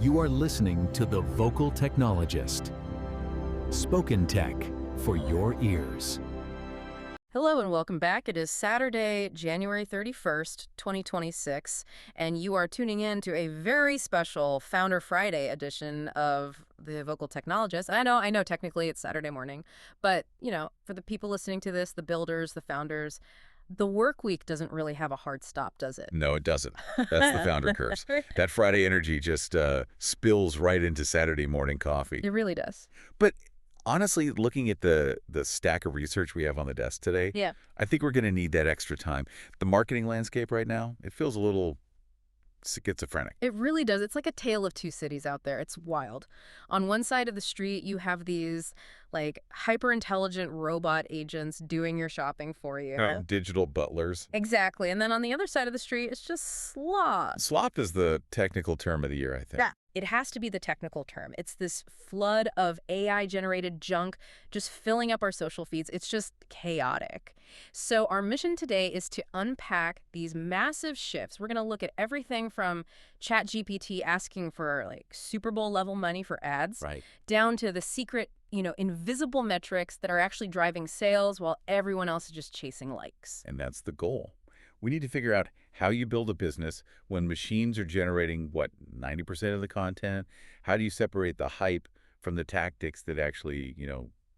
You are listening to The Vocal Technologist. Spoken tech for your ears. Hello and welcome back. It is Saturday, January 31st, 2026, and you are tuning in to a very special Founder Friday edition of The Vocal Technologist. I know technically it's Saturday morning, but, for the people listening to this, the builders, the founders, the work week doesn't really have a hard stop, does it? No, it doesn't. That's the founder curse. That Friday energy just spills right into Saturday morning coffee. It really does. But honestly, looking at the stack of research we have on the desk today, Yeah. I think we're going to need that extra time. The marketing landscape right now, it feels a little schizophrenic. It really does. It's like a tale of two cities out there. It's wild. On one side of the street, you have these hyper-intelligent robot agents doing your shopping for you. Digital butlers. Exactly. And then on the other side of the street, it's just slop. Slop is the technical term of the year, I think. Yeah. It has to be the technical term. It's this flood of AI-generated junk just filling up our social feeds. It's just chaotic. So our mission today is to unpack these massive shifts. We're going to look at everything from ChatGPT asking for Super Bowl level money for ads, Right, down to the secret, invisible metrics that are actually driving sales while everyone else is just chasing likes. and that's the goal. We need to figure out how you build a business when machines are generating, 90% of the content? How do you separate the hype from the tactics that actually,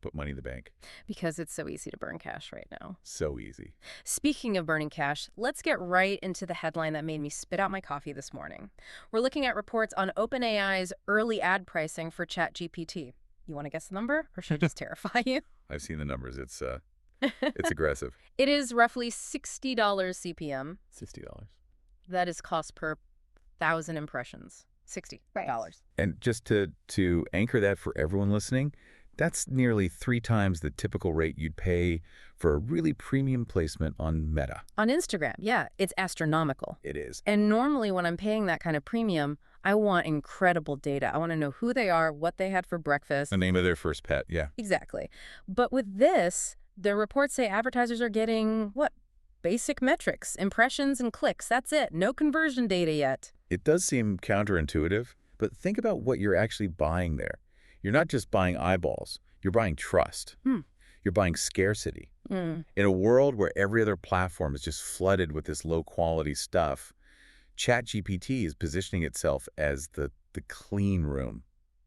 put money in the bank? Because it's so easy to burn cash right now. So easy. Speaking of burning cash, let's get right into the headline that made me spit out my coffee this morning. We're looking at reports on OpenAI's early ad pricing for ChatGPT. You want to guess the number, or should I just terrify you? I've seen the numbers. It's aggressive. It is roughly $60 CPM. $60. That is cost per 1,000 impressions. $60. Right. And just to anchor that for everyone listening, that's nearly 3 times the typical rate you'd pay for a really premium placement on Meta. On Instagram, yeah, it's astronomical. It is. And normally when I'm paying that kind of premium, I want incredible data. I want to know who they are, what they had for breakfast. The name of their first pet, yeah. Exactly. But with this, the reports say advertisers are getting, basic metrics, impressions and clicks. That's it. No conversion data yet. It does seem counterintuitive, but think about what you're actually buying there. You're not just buying eyeballs. You're buying trust. You're buying scarcity. In a world where every other platform is just flooded with this low-quality stuff, ChatGPT is positioning itself as the clean room.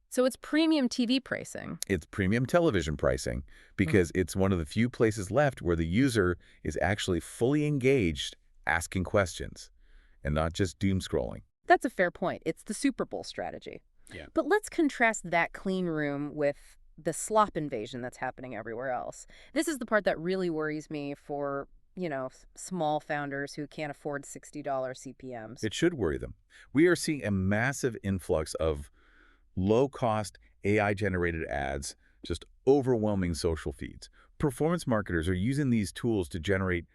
So it's premium TV pricing. It's premium television pricing because it's one of the few places left where the user is actually fully engaged asking questions and not just doom scrolling. That's a fair point. It's the Super Bowl strategy. Yeah. But let's contrast that clean room with the slop invasion that's happening everywhere else. This is the part that really worries me for, small founders who can't afford $60 CPMs. It should worry them. We are seeing a massive influx of low-cost AI-generated ads, just overwhelming social feeds. Performance marketers are using these tools to generate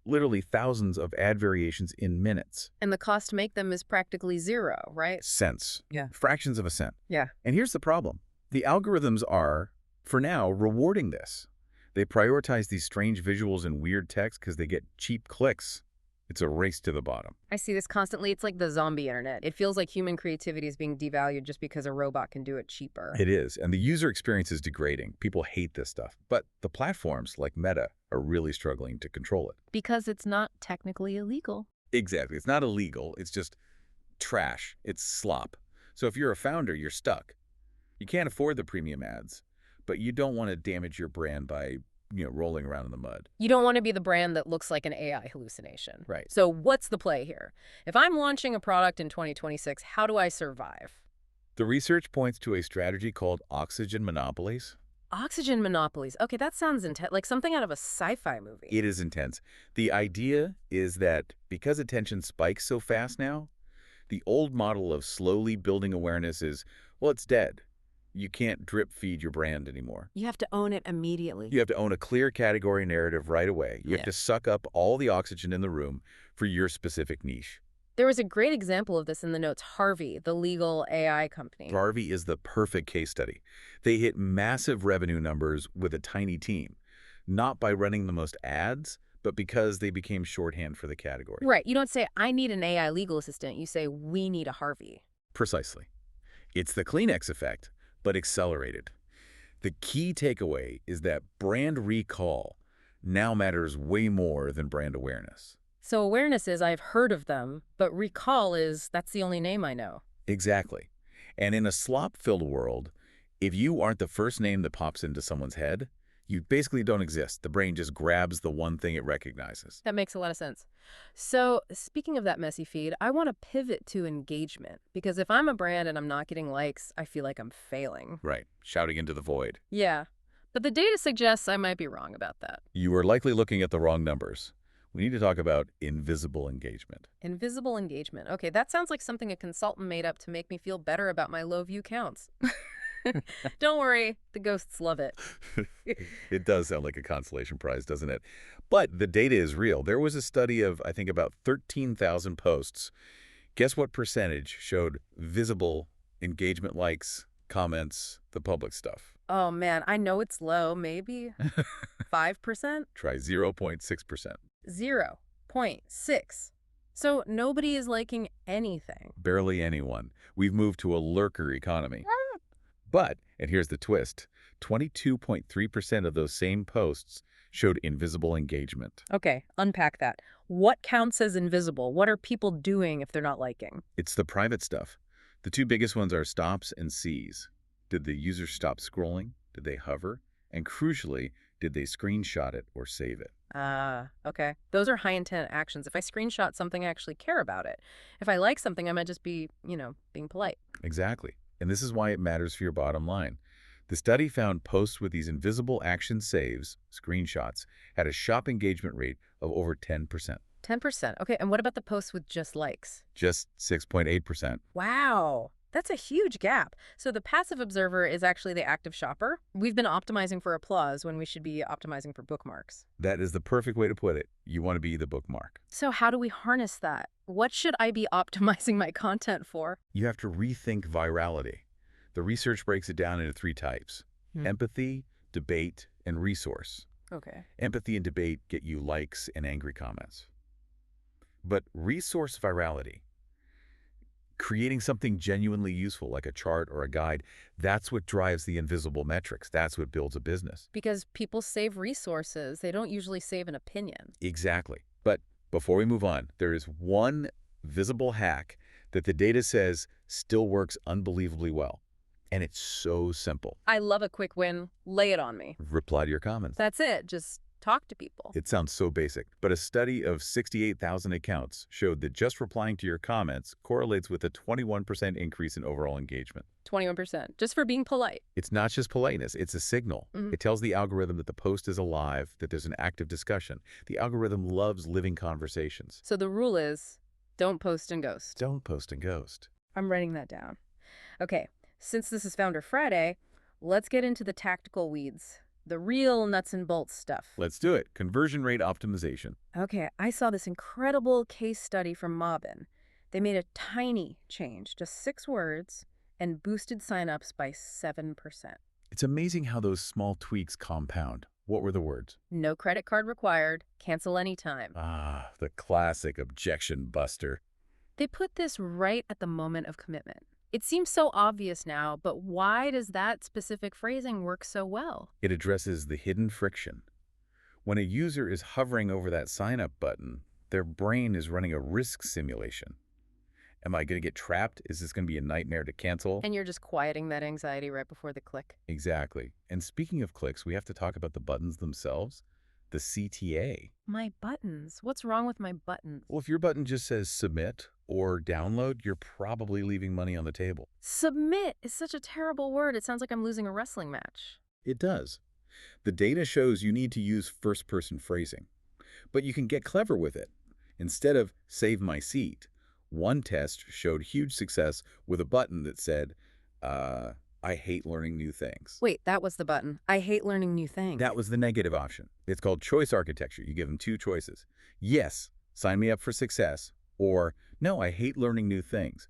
literally thousands of ad variations in minutes. And the cost to make them is practically zero, right? Cents. Yeah. Fractions of a cent. Yeah. And here's the problem. The algorithms are, for now, rewarding this. They prioritize these strange visuals and weird text because they get cheap clicks. It's a race to the bottom. I see this constantly. It's like the zombie internet. It feels like human creativity is being devalued just because a robot can do it cheaper. It is. And the user experience is degrading. People hate this stuff. But the platforms like Meta are really struggling to control it. Because it's not technically illegal. Exactly. It's not illegal. It's just trash. It's slop. So if you're a founder, you're stuck. You can't afford the premium ads, but you don't want to damage your brand by rolling around in the mud. You don't want to be the brand that looks like an AI hallucination. Right. So what's the play here? If I'm launching a product in 2026, how do I survive? The research points to a strategy called oxygen monopolies. Oxygen monopolies. Okay, that sounds intense, like something out of a sci-fi movie. It is intense. The idea is that because attention spikes so fast now, the old model of slowly building awareness is, it's dead. You can't drip feed your brand anymore. You have to own it immediately. You have to own a clear category narrative right away. You have to suck up all the oxygen in the room for your specific niche. There was a great example of this in the notes. Harvey, the legal AI company. Harvey is the perfect case study. They hit massive revenue numbers with a tiny team, not by running the most ads, but because they became shorthand for the category. Right. You don't say, I need an AI legal assistant. You say, we need a Harvey. Precisely. It's the Kleenex effect, but accelerated. The key takeaway is that brand recall now matters way more than brand awareness. So awareness is I've heard of them, but recall is that's the only name I know. Exactly. And in a slop-filled world, if you aren't the first name that pops into someone's head, you basically don't exist. The brain just grabs the one thing it recognizes. That makes a lot of sense. So speaking of that messy feed, I want to pivot to engagement because if I'm a brand and I'm not getting likes, I feel like I'm failing. Right. Shouting into the void. Yeah, but the data suggests I might be wrong about that. You are likely looking at the wrong numbers. We need to talk about invisible engagement. Invisible engagement. Okay, that sounds like something a consultant made up to make me feel better about my low view counts. Don't worry, the ghosts love it. It does sound like a consolation prize, doesn't it? But the data is real. There was a study of, I think, about 13,000 posts. Guess what percentage showed visible engagement, likes, comments, the public stuff? Oh man, I know it's low, maybe 5%? Try 0.6%. 0.6. So nobody is liking anything. Barely anyone. We've moved to a lurker economy. But, and here's the twist, 22.3% of those same posts showed invisible engagement. Okay, unpack that. What counts as invisible? What are people doing if they're not liking? It's the private stuff. The two biggest ones are stops and Cs. Did the user stop scrolling? Did they hover? And crucially, did they screenshot it or save it? Okay. Those are high-intent actions. If I screenshot something, I actually care about it. If I like something, I might just be, being polite. Exactly. And this is why it matters for your bottom line. The study found posts with these invisible action saves, screenshots, had a shop engagement rate of over 10%. 10%. Okay, and what about the posts with just likes? Just 6.8%. Wow. That's a huge gap. So the passive observer is actually the active shopper. We've been optimizing for applause when we should be optimizing for bookmarks. That is the perfect way to put it. You want to be the bookmark. So how do we harness that? What should I be optimizing my content for? You have to rethink virality. The research breaks it down into 3 types. Empathy, debate, and resource. Okay. Empathy and debate get you likes and angry comments. But resource virality, creating something genuinely useful like a chart or a guide, that's what drives the invisible metrics. That's what builds a business. Because people save resources. They don't usually save an opinion. Exactly. But before we move on, there is one visible hack that the data says still works unbelievably well. And it's so simple. I love a quick win. Lay it on me. Reply to your comments. That's it. Just talk to people. It sounds so basic, but a study of 68,000 accounts showed that just replying to your comments correlates with a 21% increase in overall engagement. 21%, just for being polite. It's not just politeness, it's a signal. It tells the algorithm that the post is alive, that there's an active discussion. The algorithm loves living conversations. So the rule is, don't post and ghost. Don't post and ghost. I'm writing that down. Okay, since this is Founder Friday, let's get into the tactical weeds. The real nuts and bolts stuff. Let's do it. Conversion rate optimization. Okay, I saw this incredible case study from Mobbin. They made a tiny change, just 6 words, and boosted signups by 7%. It's amazing how those small tweaks compound. What were the words? No credit card required, cancel anytime. Ah, the classic objection buster. They put this right at the moment of commitment. It seems so obvious now, but why does that specific phrasing work so well? It addresses the hidden friction. When a user is hovering over that sign up button, their brain is running a risk simulation. Am I going to get trapped? Is this going to be a nightmare to cancel? And you're just quieting that anxiety right before the click. Exactly. And speaking of clicks, we have to talk about the buttons themselves, the CTA. My buttons? What's wrong with my buttons? Well, if your button just says submit or download, you're probably leaving money on the table. Submit is such a terrible word. It sounds like I'm losing a wrestling match. It does. The data shows you need to use first-person phrasing, but you can get clever with it. Instead of save my seat, one test showed huge success with a button that said, I hate learning new things. Wait, that was the button. I hate learning new things. That was the negative option. It's called choice architecture. You give them 2 choices. Yes, sign me up for success, or no, I hate learning new things.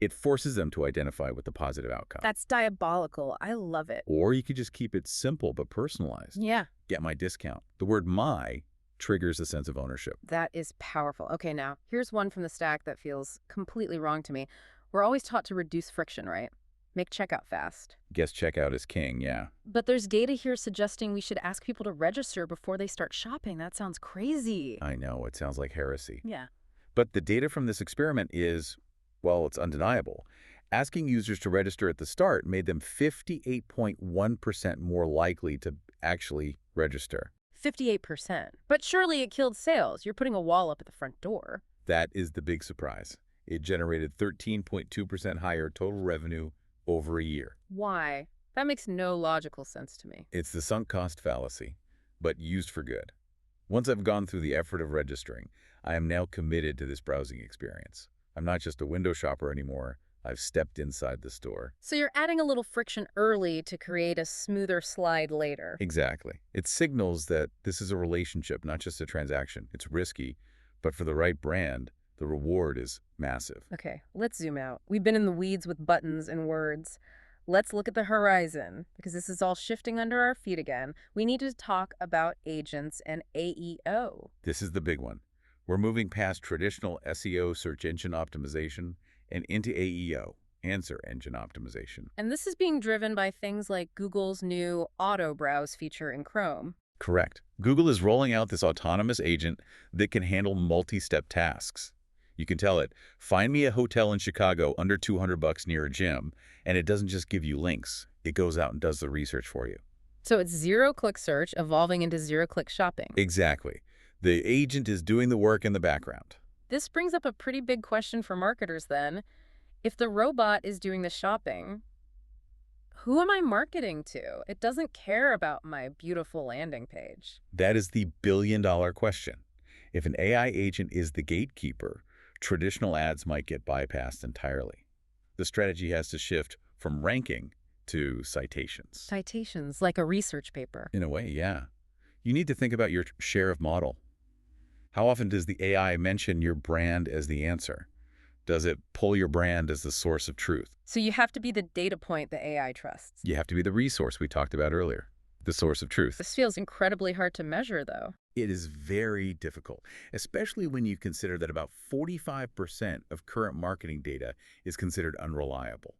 It forces them to identify with the positive outcome. That's diabolical. I love it. Or you could just keep it simple but personalized. Yeah. Get my discount. The word my triggers a sense of ownership. That is powerful. Okay, now, here's one from the stack that feels completely wrong to me. We're always taught to reduce friction, right? Make checkout fast. Guest checkout is king, yeah. But there's data here suggesting we should ask people to register before they start shopping. That sounds crazy. I know, it sounds like heresy. Yeah. But the data from this experiment is, well, it's undeniable. Asking users to register at the start made them 58.1% more likely to actually register. 58%. But surely it killed sales. You're putting a wall up at the front door. That is the big surprise. It generated 13.2% higher total revenue over a year. Why? That makes no logical sense to me. It's the sunk cost fallacy, but used for good. Once I've gone through the effort of registering, I am now committed to this browsing experience. I'm not just a window shopper anymore. I've stepped inside the store. So you're adding a little friction early to create a smoother slide later. Exactly. It signals that this is a relationship, not just a transaction. It's risky, but for the right brand, the reward is massive. Okay, let's zoom out. We've been in the weeds with buttons and words. Let's look at the horizon, because this is all shifting under our feet again. We need to talk about agents and AEO. This is the big one. We're moving past traditional SEO, search engine optimization, and into AEO, answer engine optimization. And this is being driven by things like Google's new auto browse feature in Chrome. Correct. Google is rolling out this autonomous agent that can handle multi-step tasks. You can tell it, find me a hotel in Chicago under $200 near a gym, and it doesn't just give you links. It goes out and does the research for you. So it's zero-click search evolving into zero-click shopping. Exactly. The agent is doing the work in the background. This brings up a pretty big question for marketers then. If the robot is doing the shopping, who am I marketing to? It doesn't care about my beautiful landing page. That is the billion-dollar question. If an AI agent is the gatekeeper, traditional ads might get bypassed entirely. The strategy has to shift from ranking to citations. Citations, like a research paper. In a way, yeah. You need to think about your share of model. How often does the AI mention your brand as the answer? Does it pull your brand as the source of truth? So you have to be the data point the AI trusts. You have to be the resource we talked about earlier, the source of truth. This feels incredibly hard to measure, though. It is very difficult, especially when you consider that about 45% of current marketing data is considered unreliable.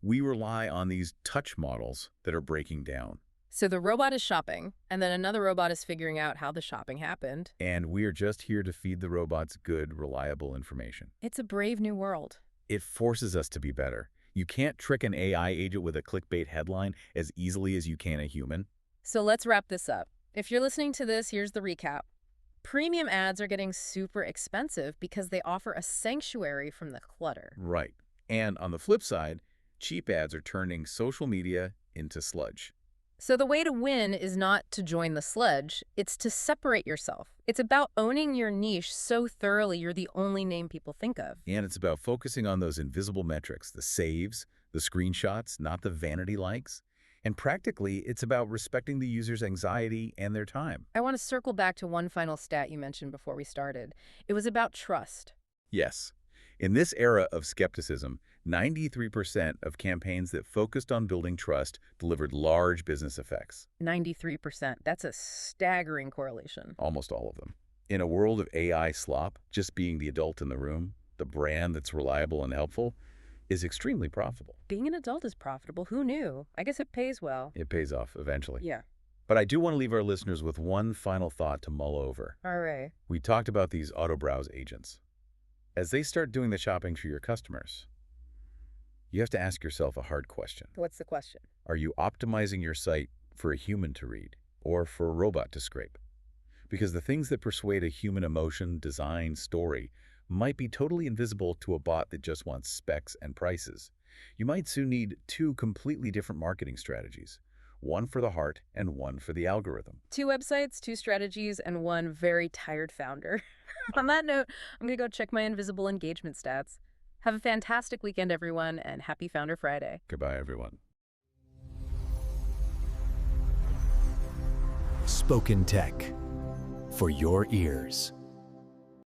We rely on these touch models that are breaking down. So the robot is shopping, and then another robot is figuring out how the shopping happened. And we are just here to feed the robots good, reliable information. It's a brave new world. It forces us to be better. You can't trick an AI agent with a clickbait headline as easily as you can a human. So let's wrap this up. If you're listening to this, here's the recap. Premium ads are getting super expensive because they offer a sanctuary from the clutter. Right. And on the flip side, cheap ads are turning social media into sludge. So the way to win is not to join the sludge, it's to separate yourself. It's about owning your niche so thoroughly you're the only name people think of. And it's about focusing on those invisible metrics, the saves, the screenshots, not the vanity likes. And practically, it's about respecting the user's anxiety and their time. I want to circle back to one final stat you mentioned before we started. It was about trust. Yes. In this era of skepticism, 93% of campaigns that focused on building trust delivered large business effects. 93%. That's a staggering correlation. Almost all of them. In a world of AI slop, just being the adult in the room, the brand that's reliable and helpful, is extremely profitable. Being an adult is profitable. Who knew? I guess it pays well. It pays off eventually. Yeah. But I do want to leave our listeners with one final thought to mull over. All right. We talked about these auto-browse agents. As they start doing the shopping for your customers, you have to ask yourself a hard question. What's the question? Are you optimizing your site for a human to read or for a robot to scrape? Because the things that persuade a human emotion, design, story might be totally invisible to a bot that just wants specs and prices. You might soon need two completely different marketing strategies, one for the heart and one for the algorithm. 2 websites, 2 strategies, and 1 very tired founder. On that note, I'm going to go check my invisible engagement stats. Have a fantastic weekend, everyone, and happy Founder Friday. Goodbye, everyone. Spoken Tech for your ears.